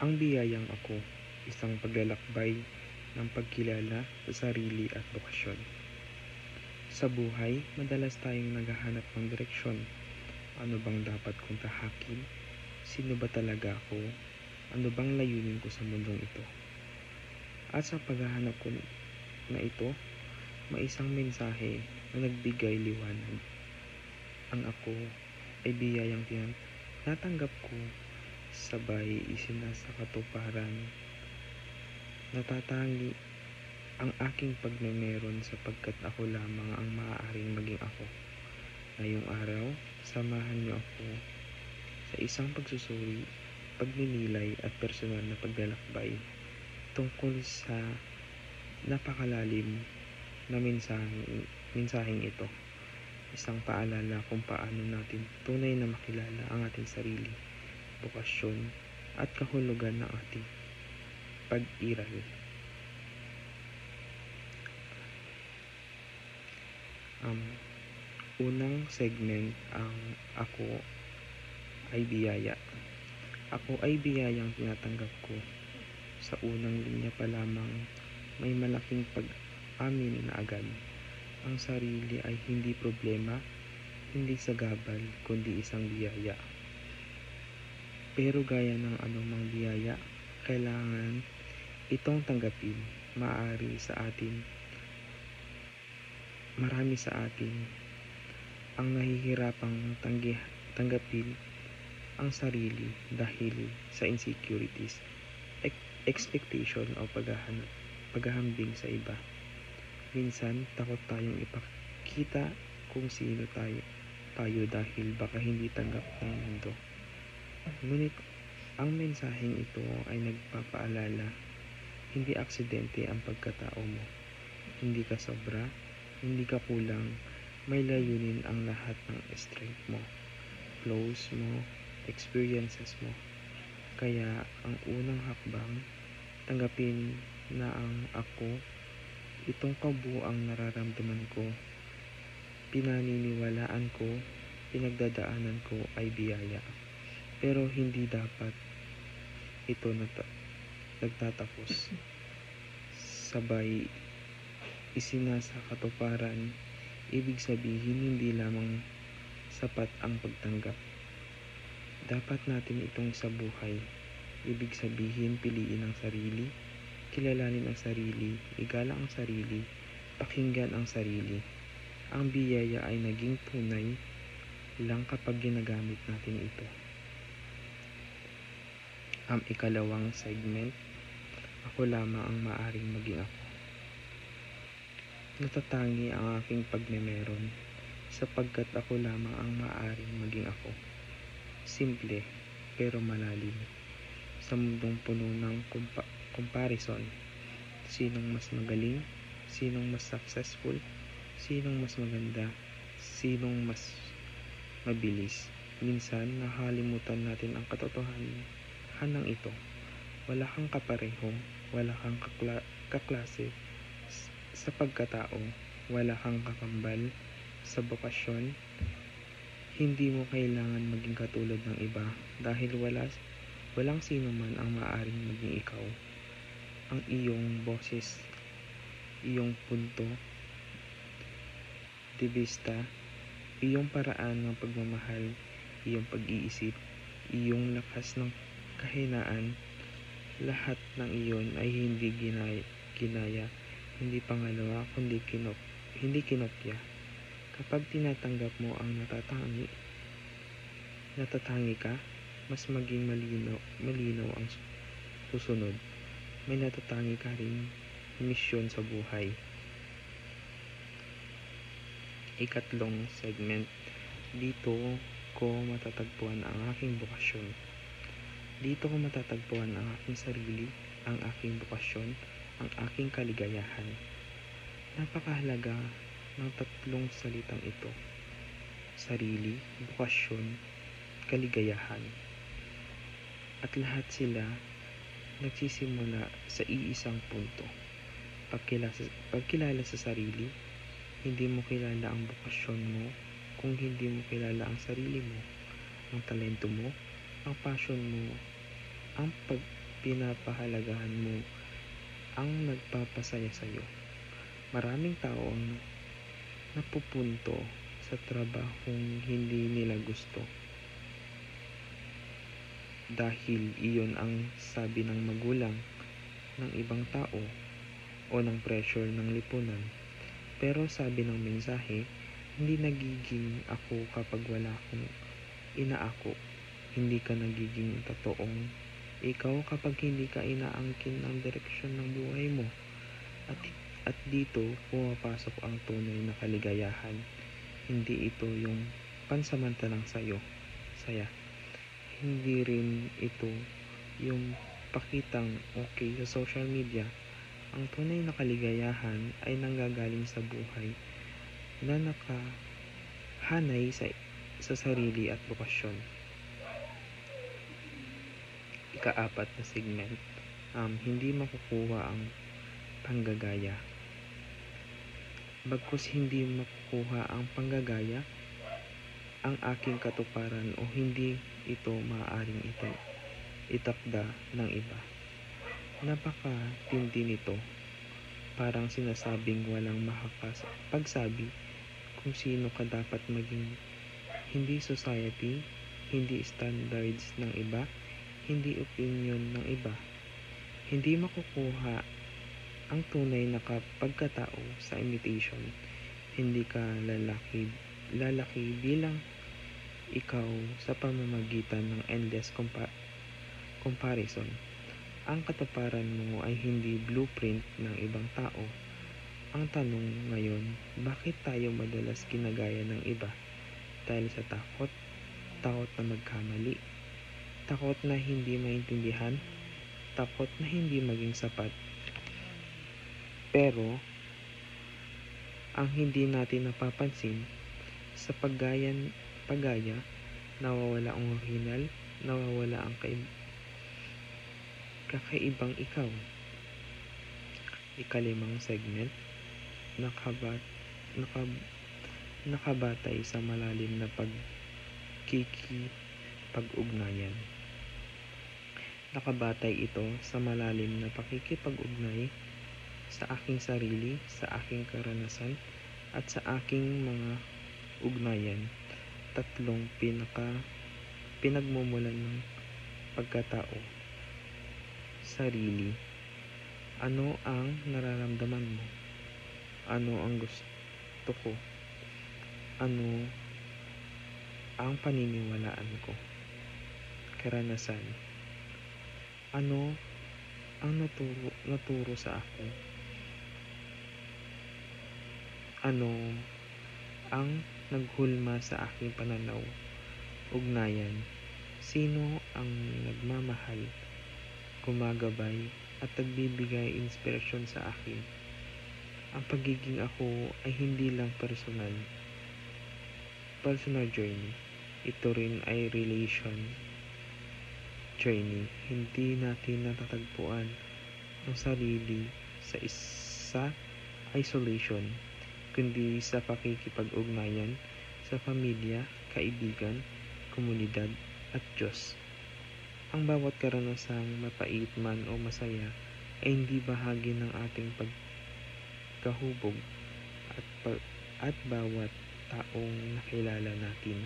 Ang biyayang ako, isang paglalakbay ng pagkilala sa sarili at bokasyon. Sa buhay, madalas tayong naghahanap ng direksyon. Ano bang dapat kong tahakin? Sino ba talaga ako? Ano bang layunin ko sa mundong ito? At sa paghahanap ko na ito, may isang mensahe na nagbigay liwanag. Ang ako ay biyayang tinatanggap ko, sabay isinasakatuparan. Natatangi ang aking pagmemeron sapagkat ako lamang ang maaaring maging ako. Ngayong araw, samahan niyo ako sa isang pagsusuri, pagninilay at personal na paglalakbay tungkol sa napakalalim na mensaheng ito. Isang paalala kung paano natin tunay na makilala ang ating sarili, bokasyon at kahulugan ng ating pag-iral. Unang segment, ang ako ay biyaya. Ako ay biyayang tinatanggap ko. Sa unang linya pa lamang, may malaking pag-amin na agad. Ang sarili ay hindi problema, hindi sagabal, kundi isang biyaya. Pero gaya ng anumang biyaya, kailangan itong tanggapin. Marami sa atin ang nahihirapang tanggapin ang sarili dahil sa insecurities, expectation o paghahambing sa iba. Minsan, takot tayong ipakita kung sino tayo dahil baka hindi tanggap ng mundo. Ngunit ang mensaheng ito ay nagpapaalala, hindi aksidente ang pagkatao mo. Hindi ka sobra, hindi ka kulang, may layunin ang lahat ng strength mo, flows mo, experiences mo. Kaya ang unang hakbang, tanggapin na ang ako, itong kabuuang nararamdaman ko, pinaniniwalaan ko, pinagdadaanan ko ay biyaya. Pero hindi dapat ito nagtatapos. Sabay isinasakatuparan, ibig sabihin hindi lamang sapat ang pagtanggap. Dapat natin itong sa buhay. Ibig sabihin piliin ang sarili, kilalanin ang sarili, igalang ang sarili, pakinggan ang sarili. Ang biyaya ay naging tunay lang kapag ginagamit natin ito. Ang ikalawang segment, ako lamang ang maaaring maging ako. Natatangi ang aking pagmemeron sapagkat ako lamang ang maaaring maging ako. Simple pero malalim. Sa mundong puno ng comparison, sinong mas magaling, sinong mas successful, sinong mas maganda, sinong mas mabilis. Minsan nakalimutan natin ang katotohanan ito. Wala kang kapareho, wala kang kaklase sa pagkatao, wala kang kakambal sa bokasyon. Hindi mo kailangan maging katulad ng iba dahil walang sino man ang maaaring maging ikaw. Ang iyong boses, iyong punto de vista, iyong paraan ng pagmamahal, iyong pag-iisip, iyong lakas ng kahinaan, lahat ng iyon ay hindi ginaya, hindi pangalawa, kundi hindi kinopya. Kapag tinatanggap mo ang natatangi ka, mas maging malinaw ang susunod. May natatangi ka rin misyon sa buhay. Ikatlong segment, dito ko matatagpuan ang aking bokasyon. Dito ko matatagpuan ang aking sarili, ang aking bokasyon, ang aking kaligayahan. Napakahalaga ng tatlong salitang ito: sarili, bokasyon, kaligayahan. At lahat sila nagsisimula sa iisang punto. Pagkilala sa sarili. Hindi mo kilala ang bokasyon mo kung hindi mo kilala ang sarili mo, ang talento mo, ang passion mo, ang pinapahalagahan mo ang nagpapasaya sa'yo. Maraming tao ang napupunto sa trabahong hindi nila gusto dahil iyon ang sabi ng magulang, ng ibang tao, o ng pressure ng lipunan. Pero sabi ng mensahe, hindi nagiging ako kapag wala akong inaako. Hindi ka nagiging totoong ikaw kapag hindi ka inaangkin ng direksyon ng buhay mo. At dito pumapasok ang tunay na kaligayahan. Hindi ito yung pansamantalang saya. Hindi rin ito yung pakitang okay sa social media. Ang tunay na kaligayahan ay nanggagaling sa buhay na nakahanay sa sarili at bukasyon. Ika-4 na segment, hindi makukuha ang panggagaya. Bagkus hindi makukuha ang panggagaya, ang aking katuparan o hindi ito maaaring itakda ng iba. Napakatindi nito. Parang sinasabing walang makakapagsabi kung sino ka dapat maging. Hindi society, hindi standards ng iba, hindi opinion ng iba. Hindi makukuha ang tunay na pagkatao sa imitation. Hindi ka lalaki bilang ikaw sa pamamagitan ng endless comparison. Ang katuparan mo ay hindi blueprint ng ibang tao. Ang tanong ngayon, bakit tayo madalas ginagaya ng iba? Dahil sa takot na magkamali, takot na hindi maintindihan, takot na hindi maging sapat. Pero, ang hindi natin napapansin, sa paggaya, nawawala ang original, nawawala ang kakaibang ikaw. Ika-5 segment, nakabatay sa malalim na pagkikipag-ugnayan. Nakabatay ito sa malalim na pakikipag-ugnay sa aking sarili, sa aking karanasan, at sa aking mga ugnayan. 3 pinagmumulan ng pagkatao. Sarili. Ano ang nararamdaman mo? Ano ang gusto ko? Ano ang paniniwalaan ko? Karanasan. Ano ang naturo sa akin? Ano ang naghulma sa aking pananaw? Ugnayan. Sino ang nagmamahal, gumagabay, at nagbibigay inspirasyon sa akin? Ang pagiging ako ay hindi lang personal journey. Ito rin ay relation journey. Hindi natin natatagpuan ang sarili sa isolation, kundi sa pakikipag-ugnayan sa pamilya, kaibigan, komunidad, at Diyos. Ang bawat karanasang mapait man o masaya ay hindi bahagi ng ating pagkahubog at bawat taong nakilala natin.